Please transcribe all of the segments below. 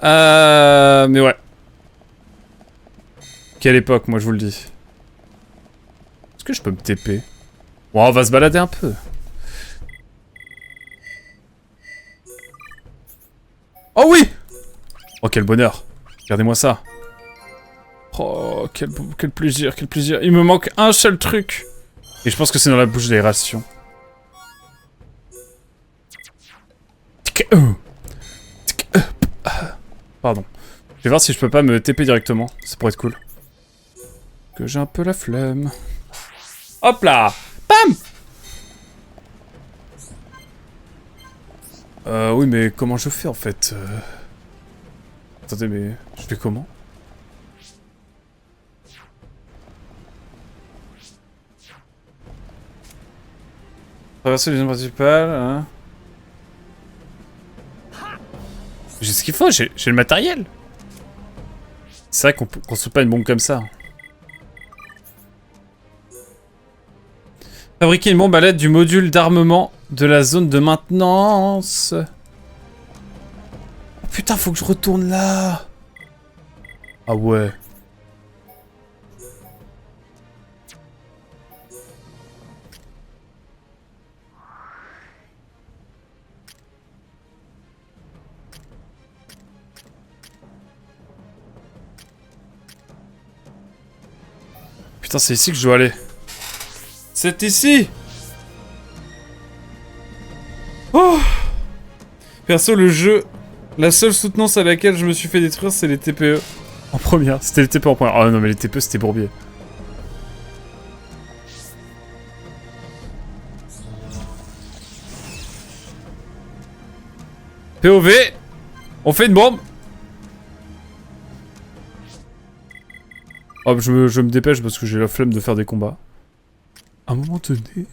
Mais ouais. Quelle époque, moi je vous le dis. Est-ce que je peux me TP? Bon, on va se balader un peu. Oh oui! Oh, quel bonheur. Regardez-moi ça. Oh, quel plaisir, quel plaisir. Il me manque un seul truc. Et je pense que c'est dans la bouche d'aération. Pardon. Je vais voir si je peux pas me TP directement. Ça pourrait être cool. Que j'ai un peu la flemme. Hop là! Bam! Oui, mais comment je fais en fait Attendez, mais je fais comment? Traverser les zones principales, hein. J'ai ce qu'il faut, j'ai le matériel. C'est vrai qu'on construit pas une bombe comme ça. Fabriquer une bombe à l'aide du module d'armement de la zone de maintenance. Oh putain, faut que je retourne là. Ah ouais. Putain, c'est ici que je dois aller. C'est ici. Oh. Perso, le jeu, la seule soutenance à laquelle je me suis fait détruire, c'est les TPE. En première, c'était les TPE en première. Oh non, mais les TPE, c'était bourbier. POV. On fait une bombe. Hop, je me dépêche parce que j'ai la flemme de faire des combats. À un moment donné,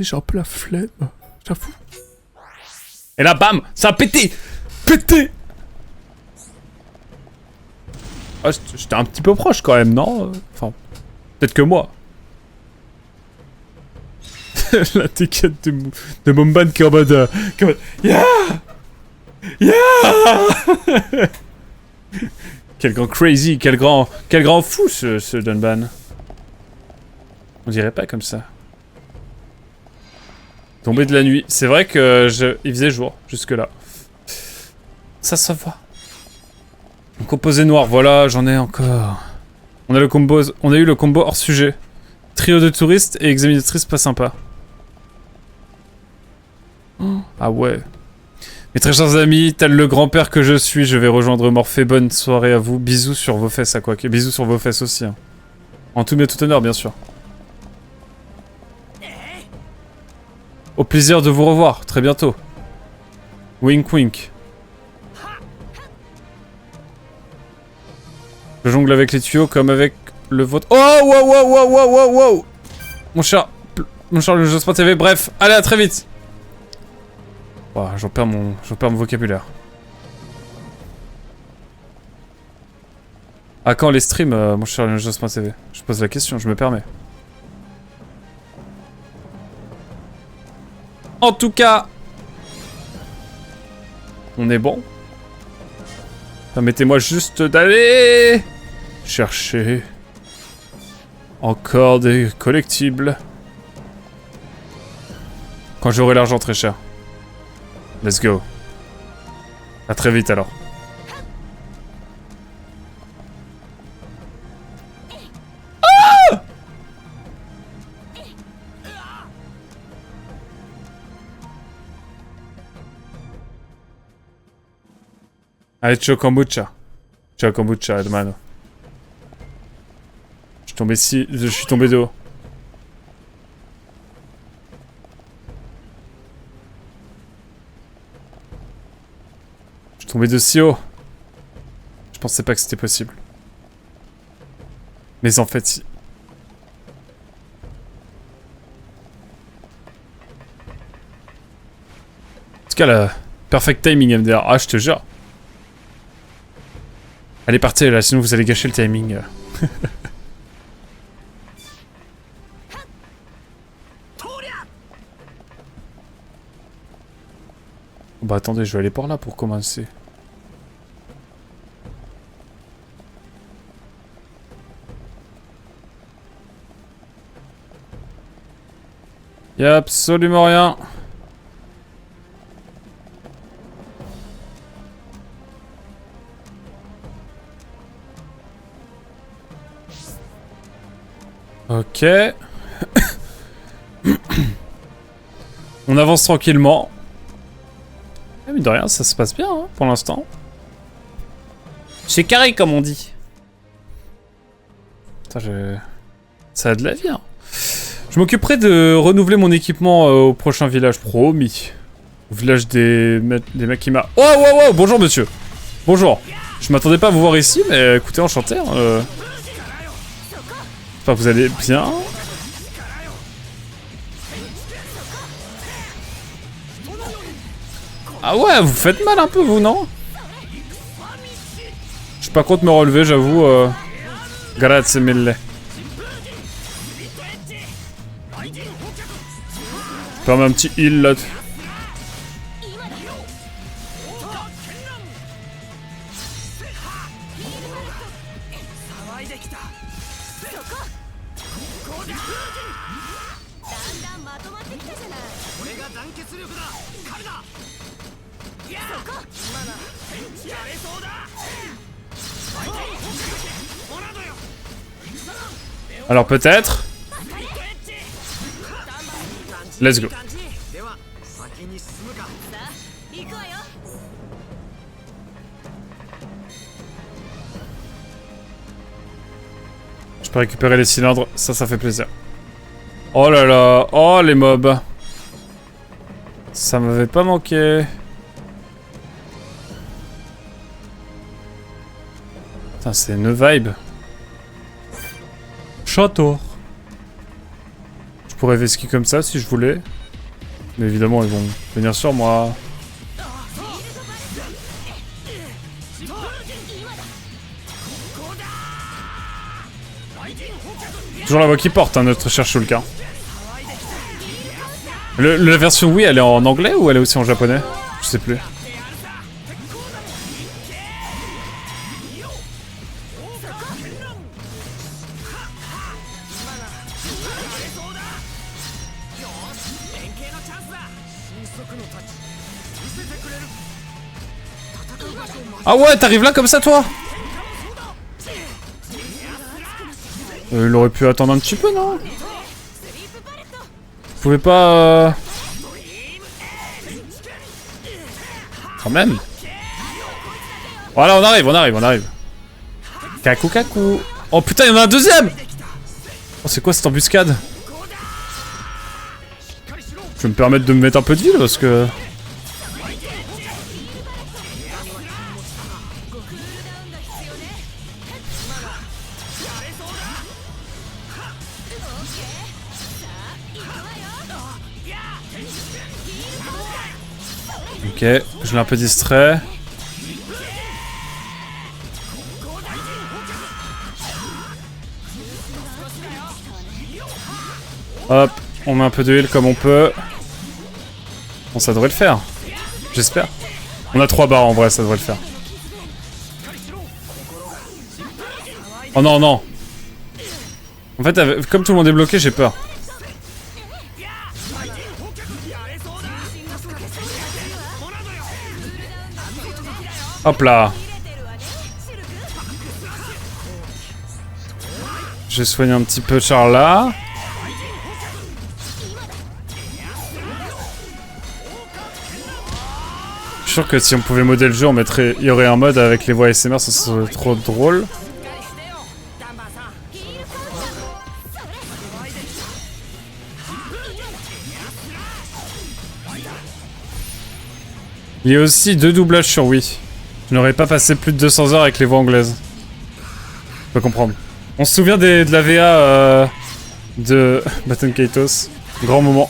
j'ai un peu la flemme. J'avoue. Et là, bam, ça a pété. Pété. Ah, j'étais un petit peu proche quand même, non? Enfin, peut-être que moi. La ticket de Momban qui est en mode... Yeah. Yeah. Quel grand crazy, quel grand fou ce Dunban. On dirait pas comme ça. Tombé de la nuit. C'est vrai que il faisait jour jusque là. Ça va. Un composé noir, voilà, j'en ai encore. On a eu le combo hors sujet. Trio de touristes et examinatrice pas sympa. Oh, ah ouais. Mes très chers amis, tel le grand-père que je suis, je vais rejoindre Morphée. Bonne soirée à vous. Bisous sur vos fesses à quoi que. Bisous sur vos fesses aussi. Hein. En tout bien tout honneur, bien sûr. Au plaisir de vous revoir, très bientôt. Wink wink. Je jongle avec les tuyaux comme avec le vôtre. Oh, wow, wow, wow, wow, wow, wow. Mon cher le Jospin TV, bref, allez, à très vite. Oh, j'en perds mon vocabulaire. À quand les streams, mon cher le Jospin TV? Je pose la question, je me permets. En tout cas, on est bon. Permettez-moi juste d'aller chercher encore des collectibles. Quand j'aurai l'argent très cher. Let's go. À très vite alors. Ah! Allez, ciao kombucha. Ciao kombucha, hermano. Je suis tombé de haut. Je suis tombé de si haut. Je pensais pas que c'était possible. Mais en fait, si. En tout cas, la perfect timing MDR. Ah, je te jure. Allez, partez là, sinon vous allez gâcher le timing. Bah attendez, je vais aller par là pour commencer. Y a absolument rien. Ok. On avance tranquillement. Mais de rien, ça se passe bien hein, pour l'instant. C'est carré comme on dit. Putain, ça a de la vie. Hein. Je m'occuperai de renouveler mon équipement au prochain village, promis. Au village des Makima. Oh, wow, wow, bonjour monsieur. Bonjour. Je m'attendais pas à vous voir ici, mais écoutez, enchanté. Hein, J'espère que vous allez bien. Ah ouais, vous faites mal un peu, vous, non? Je suis pas contre me relever, j'avoue. Grazie mille. Je permets un petit heal là. Alors peut-être. Let's go. Je peux récupérer les cylindres, ça fait plaisir. Oh là là, oh les mobs. Ça m'avait pas manqué. Putain, c'est une vibe. Château. Je pourrais vesquer comme ça si je voulais. Mais évidemment, ils vont venir sur moi. Toujours la voix qui porte, hein, notre cher Shulk. La version Wii, elle est en anglais ou elle est aussi en japonais? Je sais plus. Ah ouais, t'arrives là comme ça, toi? Il aurait pu attendre un petit peu, non? Vous pouvez pas... Quand même. Voilà, on arrive. Kakou kakou. Oh putain, il y en a un deuxième! Oh, c'est quoi cette embuscade? Je vais me permettre de me mettre un peu de vie, là, parce que... Ok, je l'ai un peu distrait. Hop, on met un peu de heal comme on peut. Bon, ça devrait le faire. J'espère. On a 3 barres en vrai, ça devrait le faire. Oh non, non. En fait, comme tout le monde est bloqué, j'ai peur. Hop là. Je vais soigner un petit peu Charla. Je suis sûr que si on pouvait modder le jeu, on mettrait, il y aurait un mode avec les voix ASMR, ça serait trop drôle. Il y a aussi 2 doublages sur Wii. Je n'aurais pas passé plus de 200 heures avec les voix anglaises. Je peux comprendre. On se souvient de la VA de Baton Kaitos. Grand moment.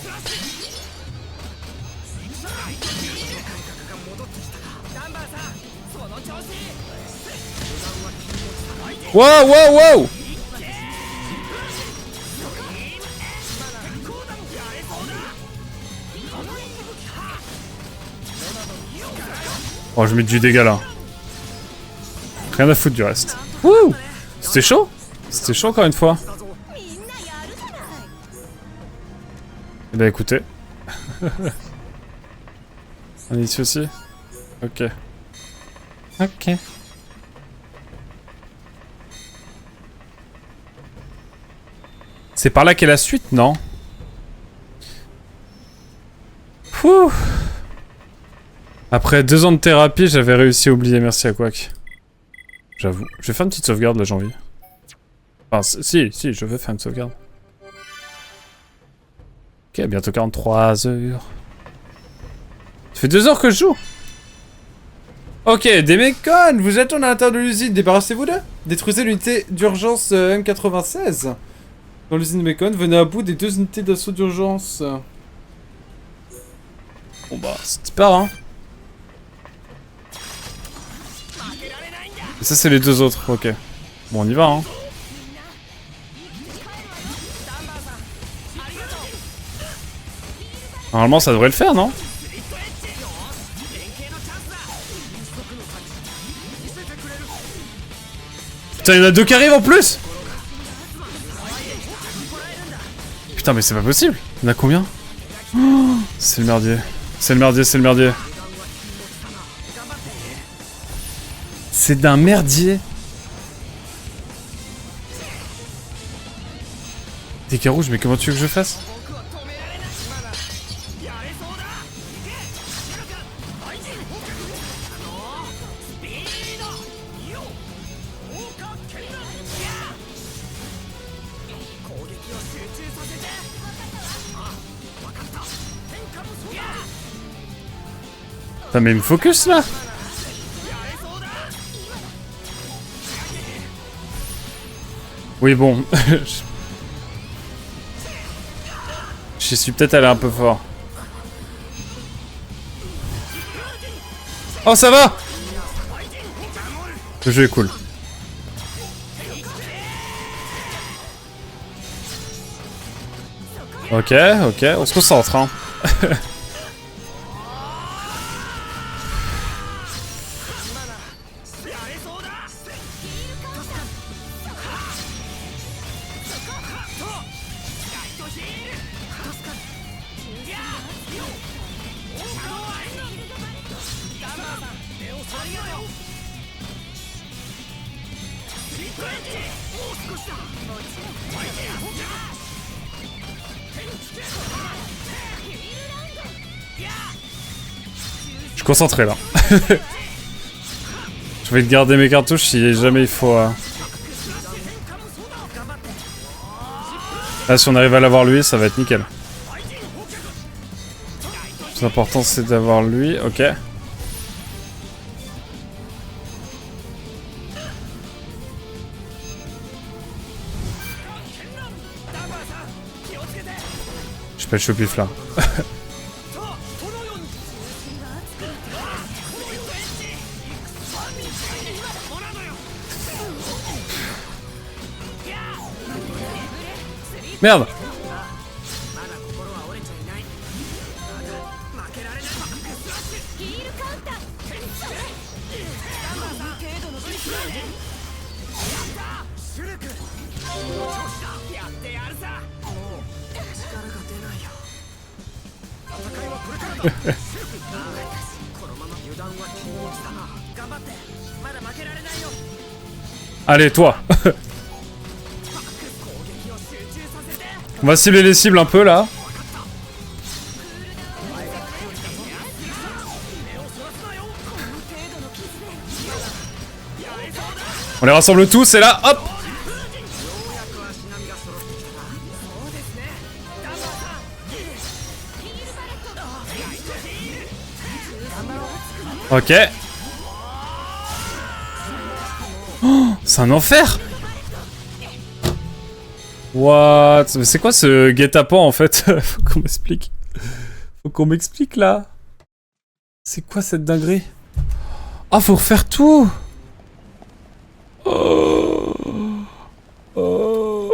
Wow, wow, wow! Oh, je mets du dégât là. Rien à foutre du reste. Wouh! C'était chaud? C'était chaud encore une fois. Bah écoutez. On est ici aussi? Ok. Ok. C'est par là qu'est la suite, non? Pouh. Après 2 ans de thérapie, j'avais réussi à oublier, merci à Quack. J'avoue. Je vais faire une petite sauvegarde là, j'ai envie. Enfin, si, je vais faire une sauvegarde. Ok, bientôt 43 heures. Ça fait 2 heures que je joue. Ok, des mécones, vous êtes à l'intérieur de l'usine, débarrassez-vous d'eux. Détruisez l'unité d'urgence M96. Dans l'usine de Mécon, venez à bout des 2 unités d'assaut d'urgence. Bon bah, c'est pas hein. Et ça c'est les 2 autres, ok. Bon on y va hein. Normalement ça devrait le faire non? Putain y'en a 2 qui arrivent en plus. Putain mais c'est pas possible. Il y en a combien? Oh, c'est le merdier. C'est le merdier, c'est le merdier. C'est d'un merdier. T'es qu'à rouge, mais comment tu veux que je fasse? Putain mais il me focus là. Oui bon. J'y suis peut-être allé un peu fort. Oh ça va. Le jeu est cool. Ok, ok, on se concentre hein. Je suis concentré là. Je vais garder mes cartouches si jamais il faut... Là si on arrive à l'avoir lui, ça va être nickel. Le plus important c'est d'avoir lui, ok. Je pète le pif là. Merde. Allez, toi. On va cibler les cibles un peu là. On les rassemble tous et là, hop. Ok. Oh, c'est un enfer. What? Mais c'est quoi ce guet-apens en fait? Faut qu'on m'explique. Faut qu'on m'explique là. C'est quoi cette dinguerie? Ah, faut refaire tout. Oh. Oh.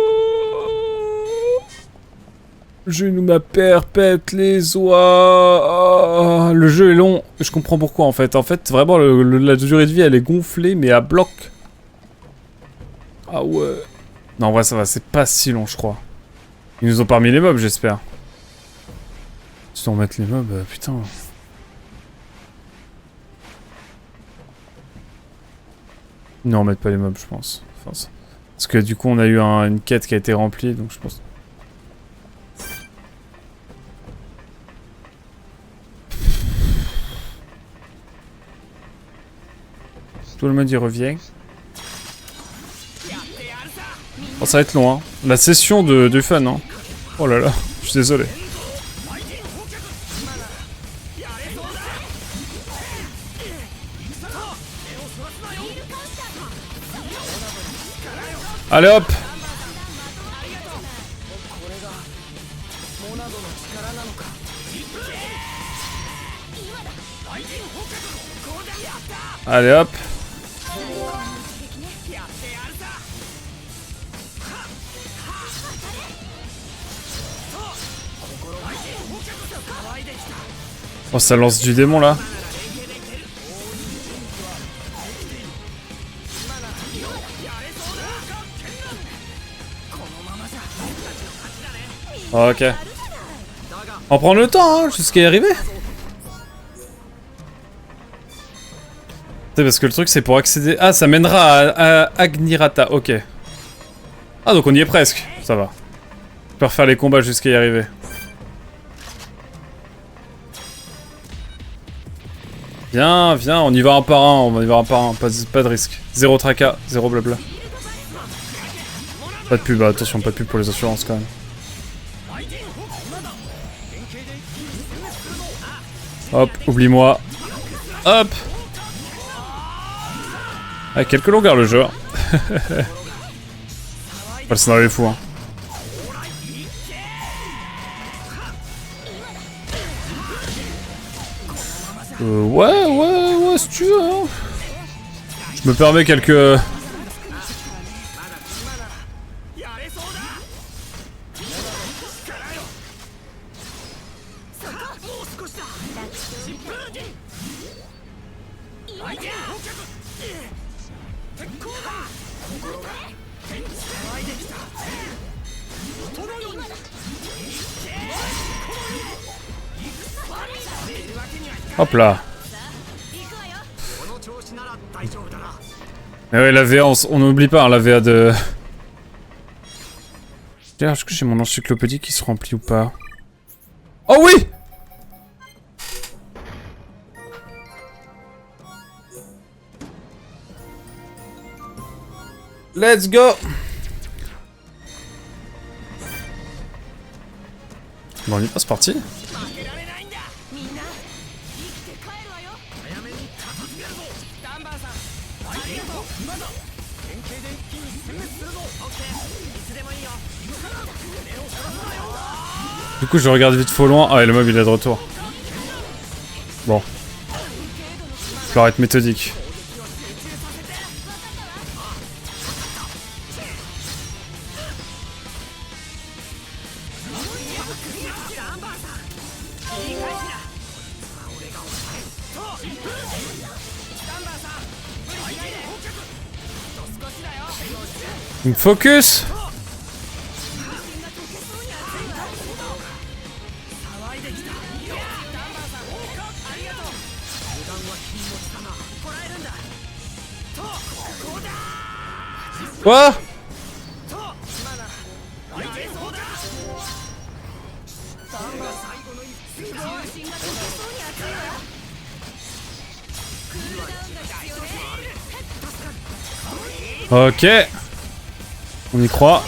Je nous ma perpète les oies. Oh. Le jeu est long. Je comprends pourquoi en fait. En fait, vraiment, la durée de vie elle est gonflée, mais à bloc. Ah ouais. Non, en vrai, ça va. C'est pas si long, je crois. Ils nous ont pas remis les mobs, j'espère. Si on remettre les mobs, putain. Non, on met pas les mobs, je pense. Enfin, parce que du coup, on a eu une quête qui a été remplie, donc je pense. Tout le monde y revient. Oh, ça va être long, hein. La session de fun, hein. Oh là là, je suis désolé. Allez hop! Allez hop! Oh, ça lance du démon là. Ok. On prend le temps, hein, jusqu'à y arriver. C'est parce que le truc c'est pour accéder... Ah, ça mènera à Agnirata, ok. Ah, donc on y est presque, ça va. Je peux refaire les combats jusqu'à y arriver. Viens, viens, on y va un par un, on va y va un par un, pas de risque. Zéro tracas, zéro blabla. Pas de pub, attention, pas de pub pour les assurances quand même. Hop, oublie-moi. Hop. Ah, quelques longueurs le jeu. Pas le scénario est fou, hein. Ouais, si tu veux, hein. Je me permets quelques... Hop là. Mais ouais, la VA, on n'oublie pas hein, la VA de... D'ailleurs, est-ce que j'ai mon encyclopédie qui se remplit ou pas? Oh oui! Let's go! Bon, on y va, c'est parti. Du coup, je regarde vite faux loin. Ah, et le mob il est de retour. Bon. Faut être méthodique. Une focus. Quoi? Ok. On y croit.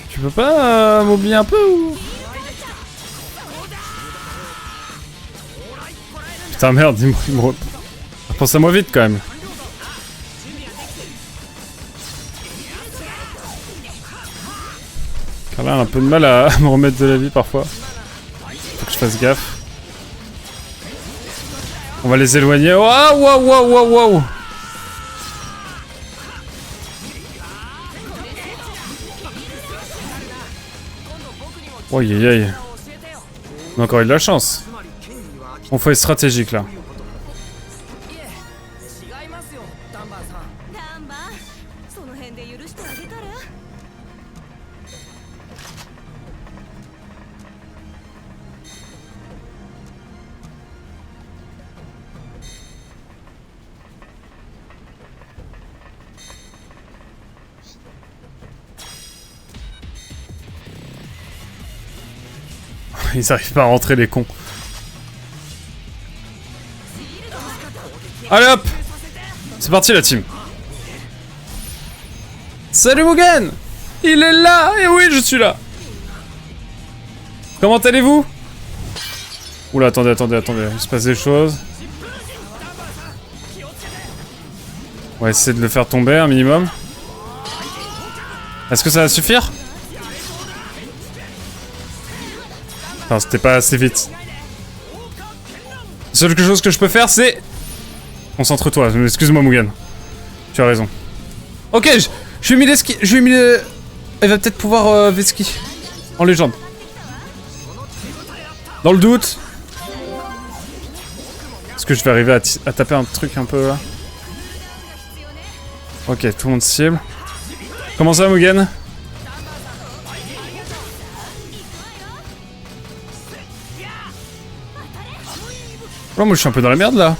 Tu peux pas m'oublier un peu ou... Putain merde, dis-moi... Pense à moi vite quand même. Carla a un peu de mal à me remettre de la vie parfois. Faut que je fasse gaffe. On va les éloigner. Waouh, waouh, waouh, waouh, waouh. Aïe aïe aïe. On a encore eu de la chance. On faut être stratégique là. Ils arrivent pas à rentrer les cons. Allez hop! C'est parti la team. Salut Mugen! Il est là! Et oui, je suis là! Comment allez-vous? Oula, attendez, il se passe des choses. On va essayer de le faire tomber un minimum. Est-ce que ça va suffire? Non, c'était pas assez vite. La seule chose que je peux faire, c'est... Concentre-toi, excuse-moi Mugen. Tu as raison. Ok, je lui ai mis les skis, je lui ai mis les... Elle va peut-être pouvoir Vetski. En légende. Dans le doute. Est-ce que je vais arriver à taper un truc un peu là? Ok, tout le monde cible. Comment ça Mugen? Oh, moi je suis un peu dans la merde là.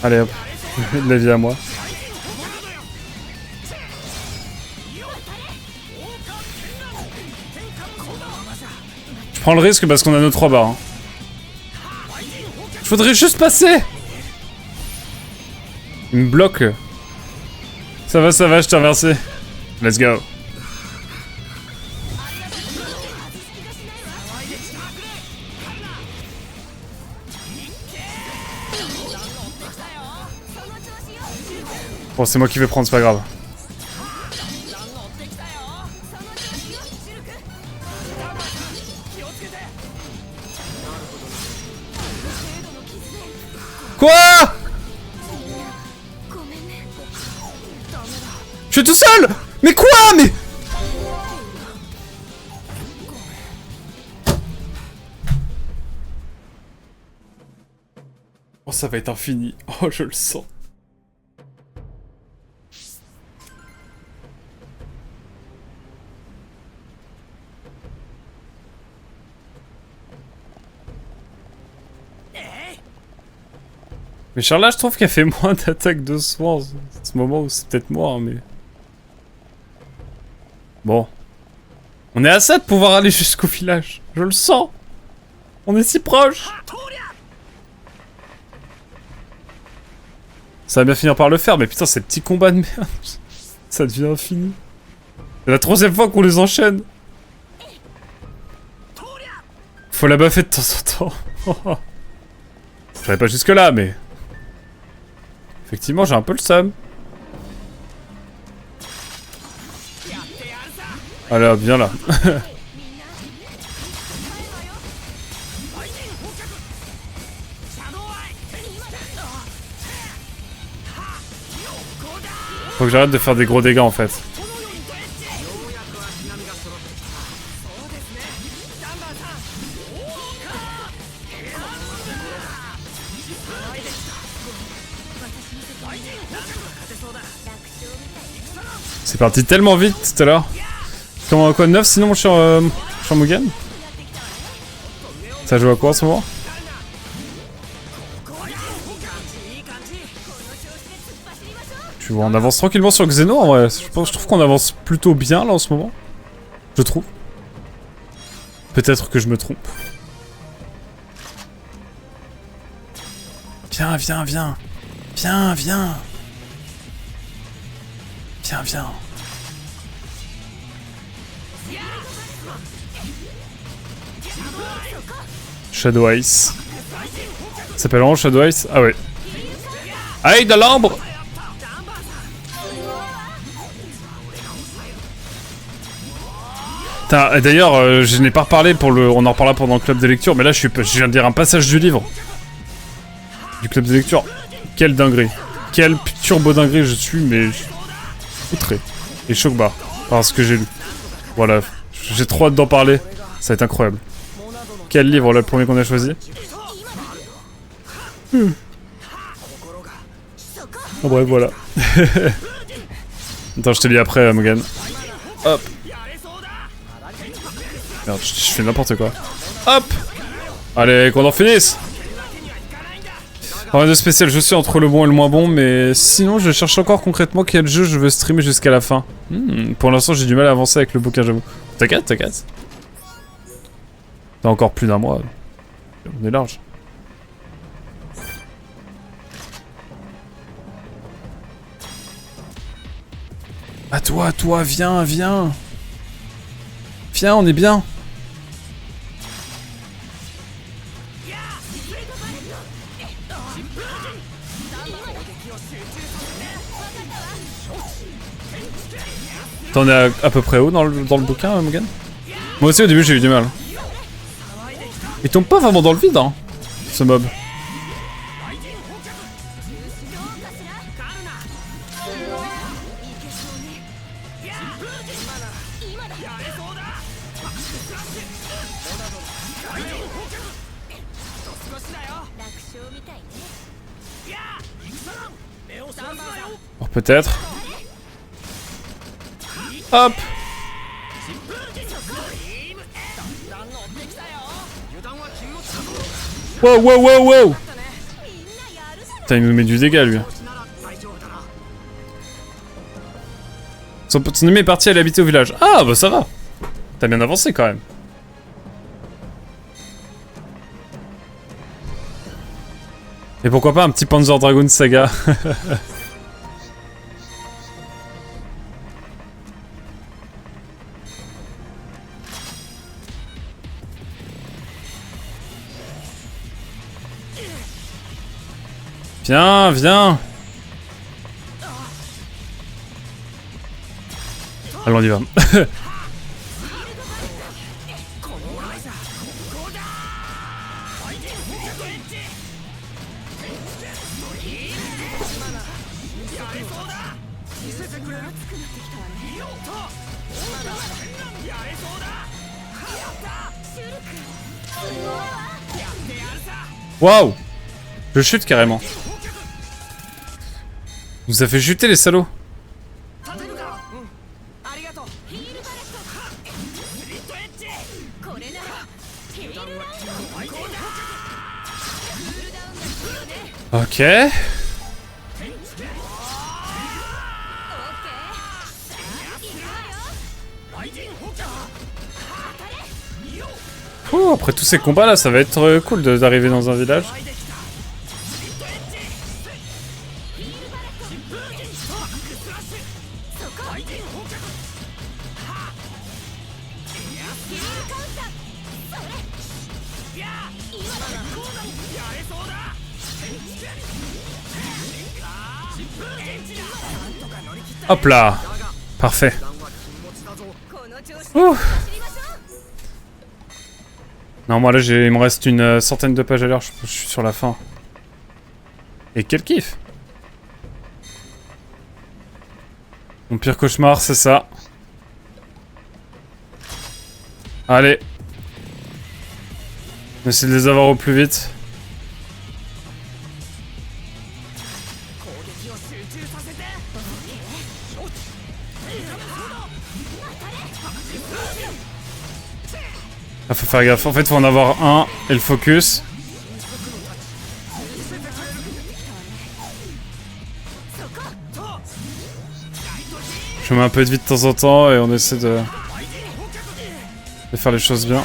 Allez hop, de la vie à moi. Je prends le risque parce qu'on a nos 3 barres. Hein. Je voudrais juste passer. Il me bloque. Ça va, je t'ai remercié. Let's go. Bon, c'est moi qui vais prendre, c'est pas grave. Quoi? Je suis tout seul? Mais quoi? Mais... Oh, ça va être infini. Oh, je le sens. Mais Charla, je trouve qu'elle fait moins d'attaques de soin en ce moment où c'est peut-être moi, hein, mais... Bon. On est à ça de pouvoir aller jusqu'au village. Je le sens. On est si proche. Ça va bien finir par le faire, mais putain, ces petits combats de merde. Ça devient infini. C'est la 3e fois qu'on les enchaîne. Faut la buffer de temps en temps. Je n'allais pas jusque là, mais... Effectivement, j'ai un peu le seum. Allez, viens là. Faut que j'arrête de faire des gros dégâts en fait. C'est parti tellement vite tout à l'heure. Comment, quoi de neuf sinon sur Mugen? Ça joue à quoi en ce moment? Tu vois, on avance tranquillement sur Xeno en vrai. Je trouve qu'on avance plutôt bien là en ce moment. Je trouve. Peut-être que je me trompe. Viens, viens, viens. Viens, viens. Viens, viens. Shadow Ice. Ça s'appelle vraiment Shadow Ice? Ah ouais. Aïe de l'ambre! D'ailleurs, je n'ai pas reparlé pour le... On en reparlera pendant le club de lecture, mais là je viens de dire un passage du livre. Du club de lecture. Quelle dinguerie. Quelle turbo dinguerie je suis, mais... outré. Et choc-bar. Par ce que j'ai lu. Voilà. J'ai trop hâte d'en parler. Ça va être incroyable. Quel livre, là, le premier qu'on a choisi? Oh bref, voilà. Attends, je te lis après, Mugen. Hop. Merde, je fais n'importe quoi. Hop. Allez, qu'on en finisse. Rien de spécial, je suis entre le bon et le moins bon, mais sinon je cherche encore concrètement quel jeu je veux streamer jusqu'à la fin. Pour l'instant j'ai du mal à avancer avec le bouquin, j'avoue. T'inquiète, t'inquiète. T'as encore plus d'un mois. On est large. À toi, viens, viens. Viens, on est bien. T'en es à peu près où dans le bouquin, Mugen? Moi aussi au début j'ai eu du mal. Il tombe pas vraiment dans le vide, hein, ce mob. Alors peut-être. Hop. Wow, wow, wow, wow. Putain, il nous met du dégât, lui. Son ennemi est parti aller habiter au village. Ah, bah ça va. T'as bien avancé, quand même. Et pourquoi pas un petit Panzer Dragoon Saga. Viens, viens. Allons, on y va. Waouh! Je chute carrément. Vous a fait chuter les salauds. Ok. Ouh, après tous ces combats là, ça va être cool d'arriver dans un village. Hop là. Parfait. Ouh. Non, moi là, il me reste une centaine de pages à l'heure, je suis sur la fin. Et quel kiff! Mon pire cauchemar, c'est ça. Allez. On essaie de les avoir au plus vite. Ah, faut faire gaffe, en fait faut en avoir un et le focus. Je mets un peu de vie de temps en temps et on essaie de faire les choses bien.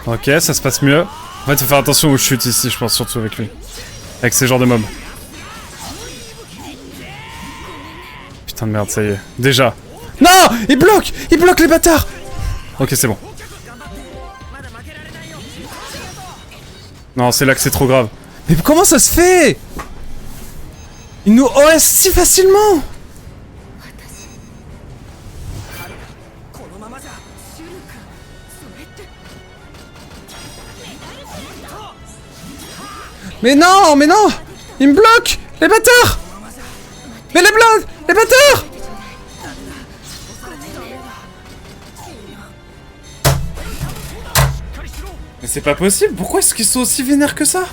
Ok, ça se passe mieux. En fait, faut faire attention aux chutes ici, je pense, surtout avec lui. Avec ces genres de mobs. Putain de merde, ça y est. Déjà. Non! Il bloque les bâtards! Ok, c'est bon. Non, c'est là que c'est trop grave. Mais comment ça se fait? Il nous OS si facilement! Mais non, mais non! Il me bloque! Les bâtards! Mais les blancs! Les bâtards! Mais c'est pas possible, pourquoi est-ce qu'ils sont aussi vénères que ça?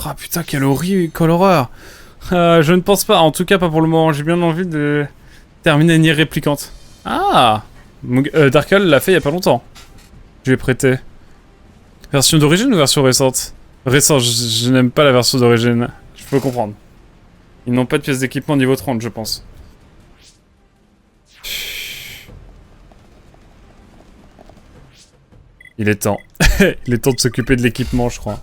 Ah putain, quelle horreur. Je ne pense pas, en tout cas pas pour le moment, j'ai bien envie de terminer Nier Réplicante. Ah, Darkal l'a fait il y a pas longtemps. Je lui ai prêté. Version d'origine ou version récente? Récent, je n'aime pas la version d'origine. Je peux comprendre. Ils n'ont pas de pièces d'équipement niveau 30, je pense. Il est temps. Il est temps de s'occuper de l'équipement, je crois.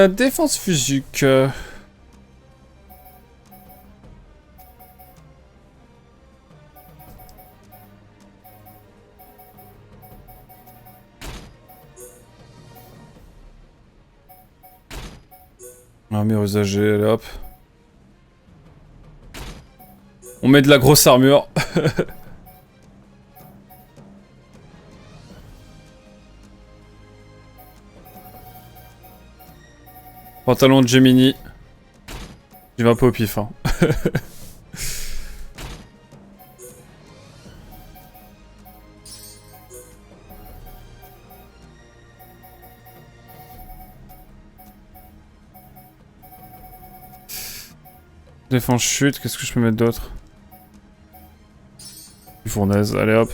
Défense physique. Armure usagée, allez hop. On met de la grosse armure. Pantalon de Gemini. J'y vais un peu au pif, hein. Défense chute, qu'est-ce que je peux mettre d'autre? Une fournaise, allez hop.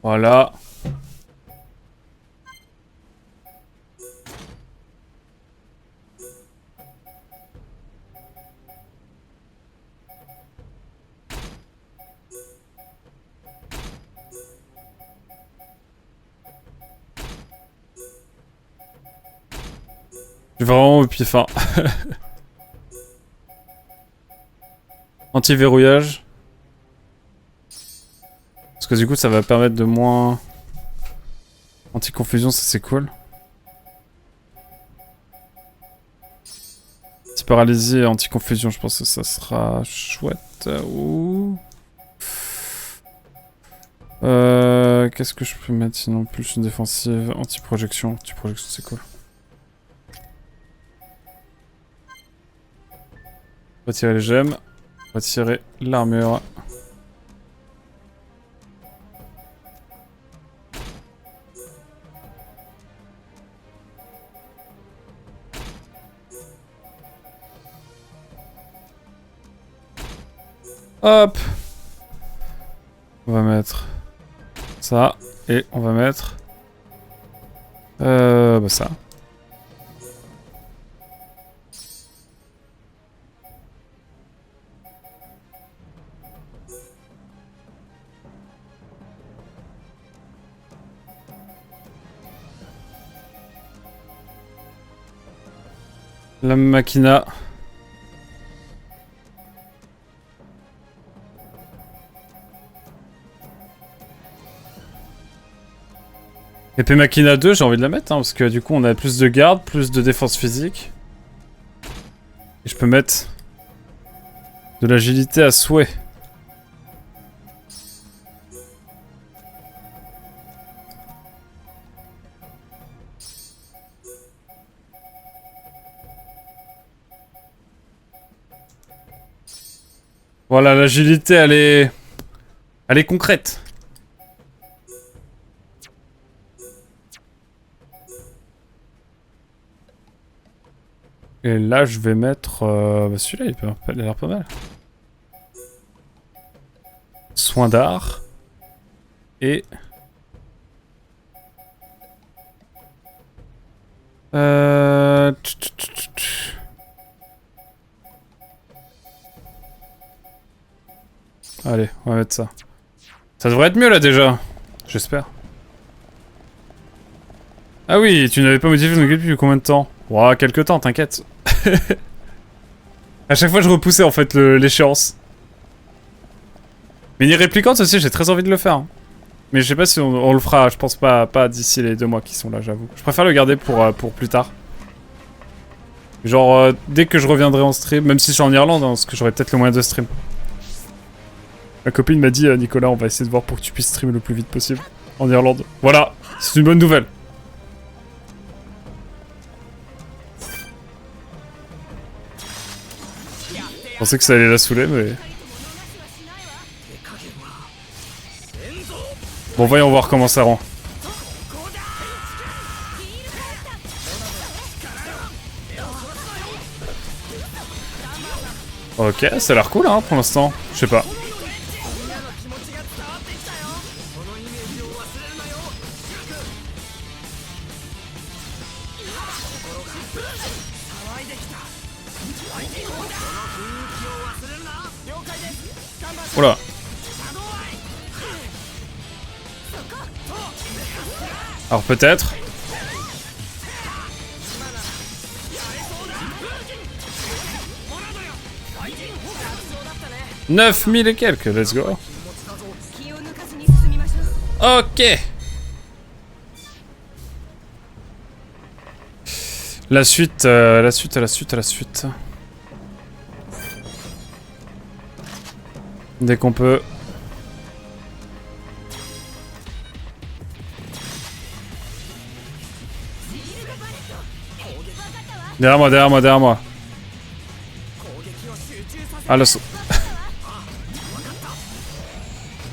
Voilà. Je vais vraiment au pif, hein. Anti-verrouillage. Parce que du coup ça va permettre de moins... Anti-confusion, ça c'est cool. Anti-paralysie et anti-confusion, je pense que ça sera chouette. Ouh. Qu'est-ce que je peux mettre sinon? Plus une défensive, anti-projection. Anti-projection c'est cool. Retirer les gemmes. Retirer l'armure. Hop. On va mettre ça. Et on va mettre... bah ça. La machina. Épée Machina 2, j'ai envie de la mettre, hein, parce que du coup on a plus de garde, plus de défense physique. Et je peux mettre de l'agilité à souhait. Voilà, l'agilité elle est concrète. Et là, je vais mettre... bah celui-là, il a l'air pas mal. Soin d'art. Et... Allez, on va mettre ça. Ça devrait être mieux là déjà. J'espère. Ah oui, tu n'avais pas modifié ton équipe depuis combien de temps? Ouah, quelques temps, t'inquiète. À chaque fois, je repoussais en fait l'échéance. Mais Nier Réplicante aussi, j'ai très envie de le faire. Mais je sais pas si on le fera, je pense pas d'ici les 2 mois qui sont là, j'avoue. Je préfère le garder pour plus tard. Genre, dès que je reviendrai en stream, même si je suis en Irlande, hein, parce que j'aurai peut-être le moyen de stream. Ma copine m'a dit, Nicolas, on va essayer de voir pour que tu puisses streamer le plus vite possible en Irlande. Voilà, c'est une bonne nouvelle. Je pensais que ça allait la saouler, mais... Bon, voyons voir comment ça rend. Ok, ça a l'air cool, hein, pour l'instant. Je sais pas. Oula. Alors peut-être. 9000 et quelques, let's go. Ok. La suite. Dès qu'on peut. Derrière moi. Ah, le saut.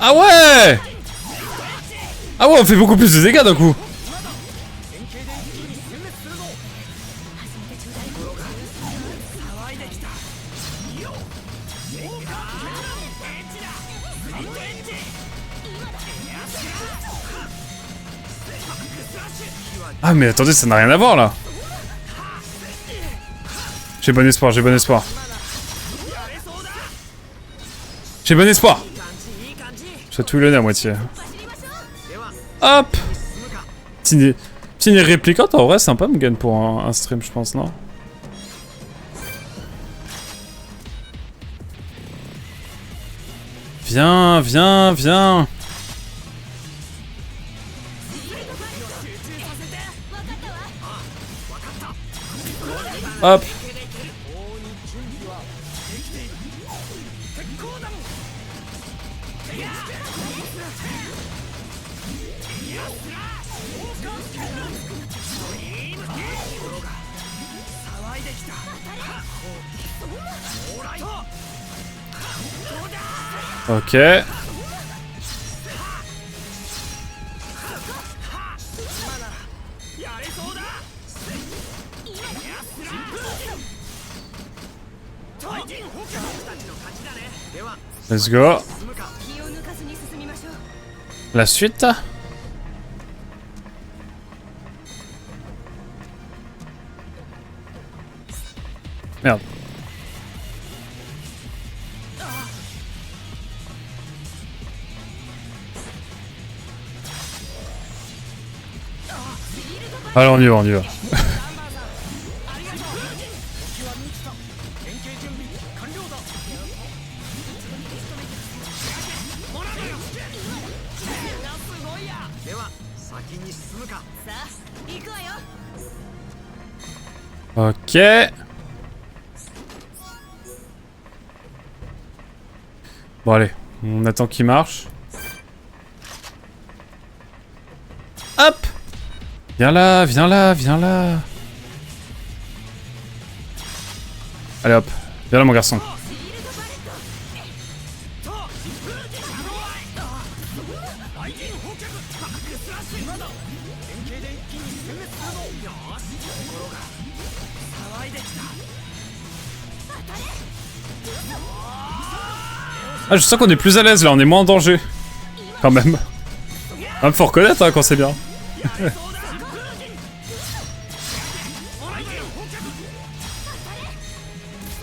Ah ouais! Ah ouais, on fait beaucoup plus de dégâts d'un coup. Ah mais attendez, ça n'a rien à voir là. J'ai bon espoir. J'ai bon espoir. J'ai tout le nez à moitié. Hop. Petit réplicante, en vrai, c'est sympa, Mugen, pour un stream, je pense, non? Viens. Hop. Ok. Let's go. La suite. Merde. Allez, on y va. Ok. Bon allez, on attend qu'il marche. Hop. Viens là. Allez hop, viens là mon garçon. Ah, je sens qu'on est plus à l'aise là, on est moins en danger. Quand même. Faut reconnaître hein, quand c'est bien.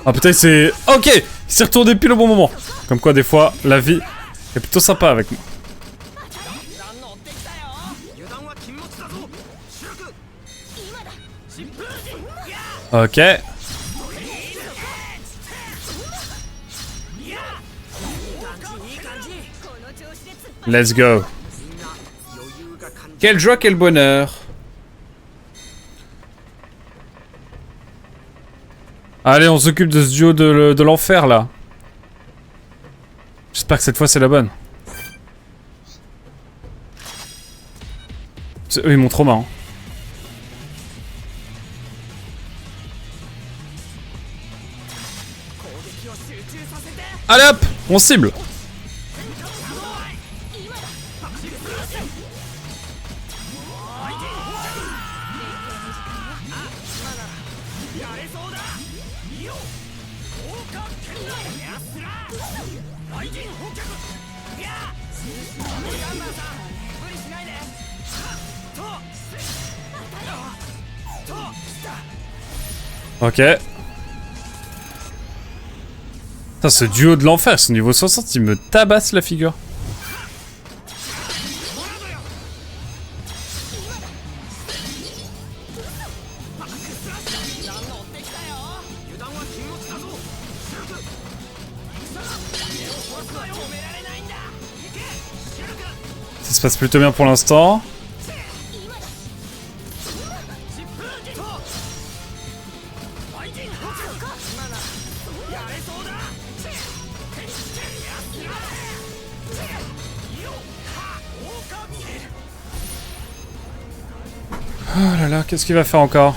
Ah putain c'est... Ok, il s'est retourné pile au bon moment. Comme quoi des fois, la vie est plutôt sympa avec moi. Ok. Let's go. Quelle joie, quel bonheur. Allez, on s'occupe de ce duo de l'enfer, là. J'espère que cette fois, c'est la bonne. Eux, ils m'ont trop marrant. Allez hop, on cible. Ok. Putain, ce duo de l'enfer, ce niveau 60, il me tabasse la figure. Ça se passe plutôt bien pour l'instant. Oh là là, qu'est-ce qu'il va faire encore?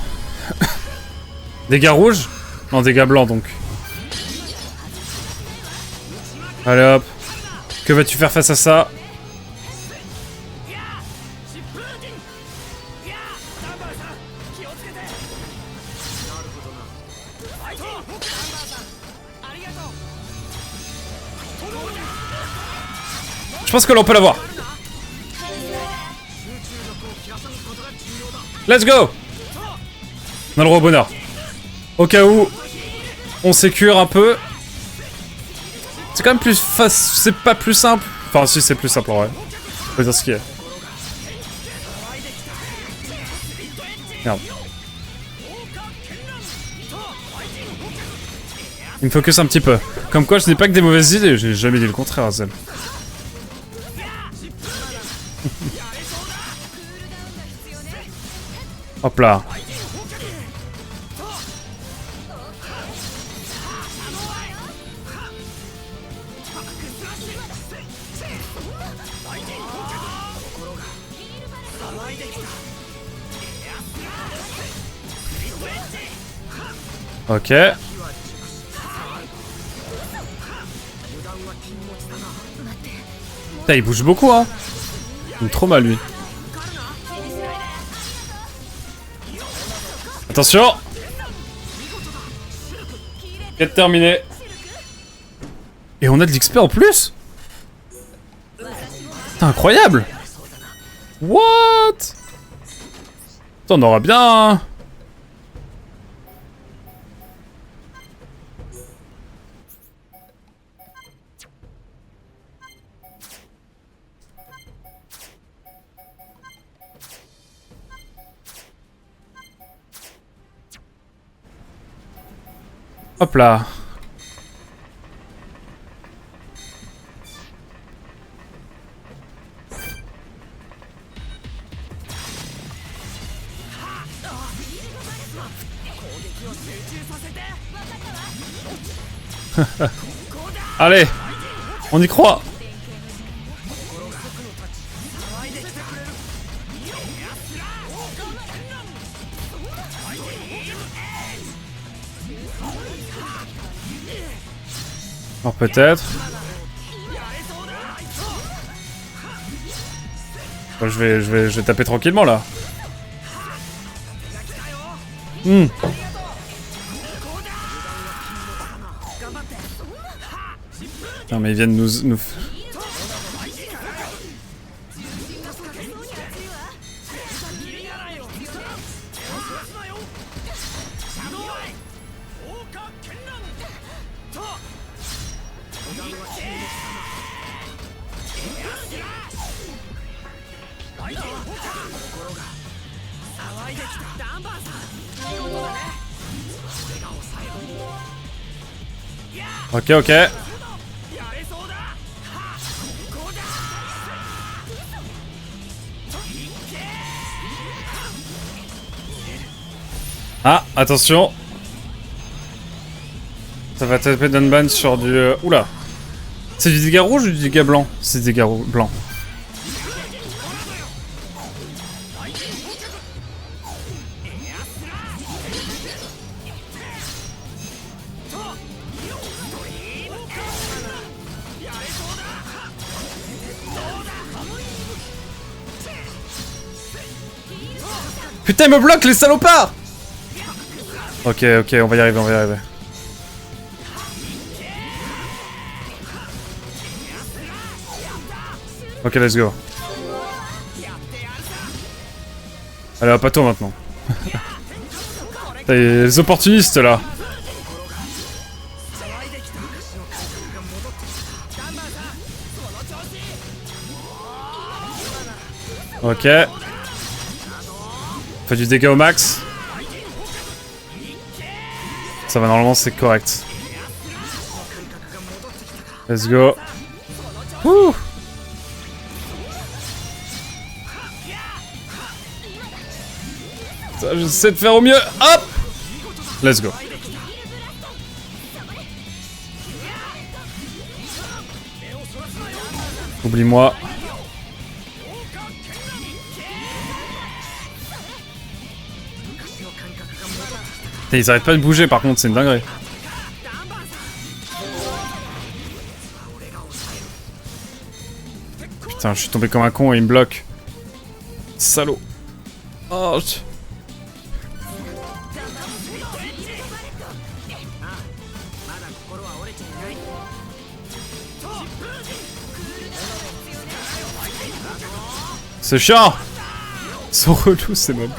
Dégâts rouges? Non, dégâts blancs donc. Allez hop. Que vas-tu faire face à ça? Je pense que l'on peut l'avoir. Let's go. On a le roi bonheur. Au cas où on sécure un peu. C'est quand même plus facile. C'est pas plus simple. Enfin si, c'est plus simple en vrai. Faut dire ce qu'il y a. Merde. Il me focus un petit peu. Comme quoi je n'ai pas que des mauvaises idées. J'ai jamais dit le contraire à Zel. Hop là. Ok. Putain, il bouge beaucoup, hein. Il me trop mal, lui. Attention. Quête terminée. Et on a de l'XP en plus. C'est incroyable. What? On aura bien... Hein. Hop là. Allez, on y croit. Alors peut-être. Bon, je vais taper tranquillement là. Non mais ils viennent nous... Ok, ok. Ah, attention. Ça va taper Dunban sur du... Oula. C'est du dégât rouge ou du dégât blanc? C'est du dégât blanc. Putain, il me bloque les salopards! Ok, ok, on va y arriver, on va y arriver. Ok, let's go. Allez, hop, à toi maintenant. T'as les opportunistes là. Ok. Fait du dégât au max. Ça va, normalement c'est correct. Let's go. Wouh. J'essaie de faire au mieux. Hop. Let's go. Oublie-moi. Ils arrêtent pas de bouger par contre, c'est une dinguerie. Putain, je suis tombé comme un con et il me bloque. Salaud. Oh. C'est chiant. Ils sont relous ces mobs.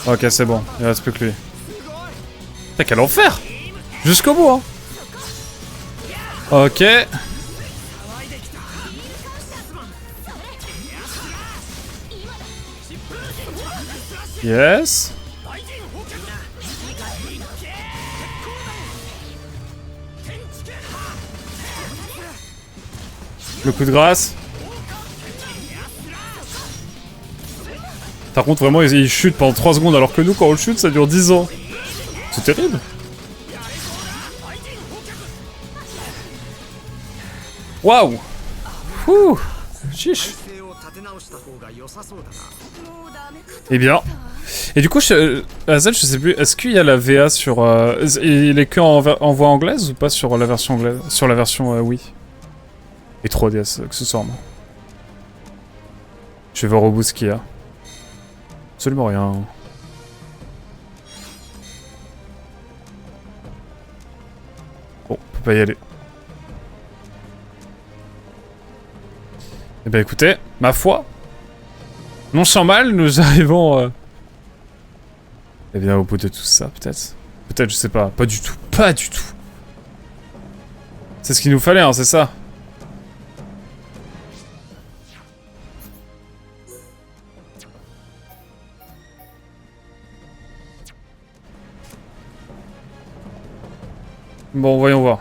Ok, c'est bon, il reste plus que lui. Putain, quel enfer! Jusqu'au bout, hein! Ok. Yes. Le coup de grâce. Par contre, vraiment, il chute pendant 3 secondes, alors que nous, quand on le chute, ça dure 10 ans. C'est terrible. Waouh. Ouh. Chiche. Eh bien. Et du coup, Azel, je sais plus, est-ce qu'il y a la VA sur... il est que en voix anglaise ou pas sur la version anglaise? Sur la version Wii. Et 3DS, accessoirement. Je vais voir au bout ce qu'il y a. Absolument rien. Bon, on peut pas y aller. Eh ben écoutez, ma foi, non sans mal, nous arrivons eh bien au bout de tout ça, peut-être. Peut-être, je sais pas. Pas du tout. Pas du tout. C'est ce qu'il nous fallait, hein, c'est ça. Bon, voyons voir.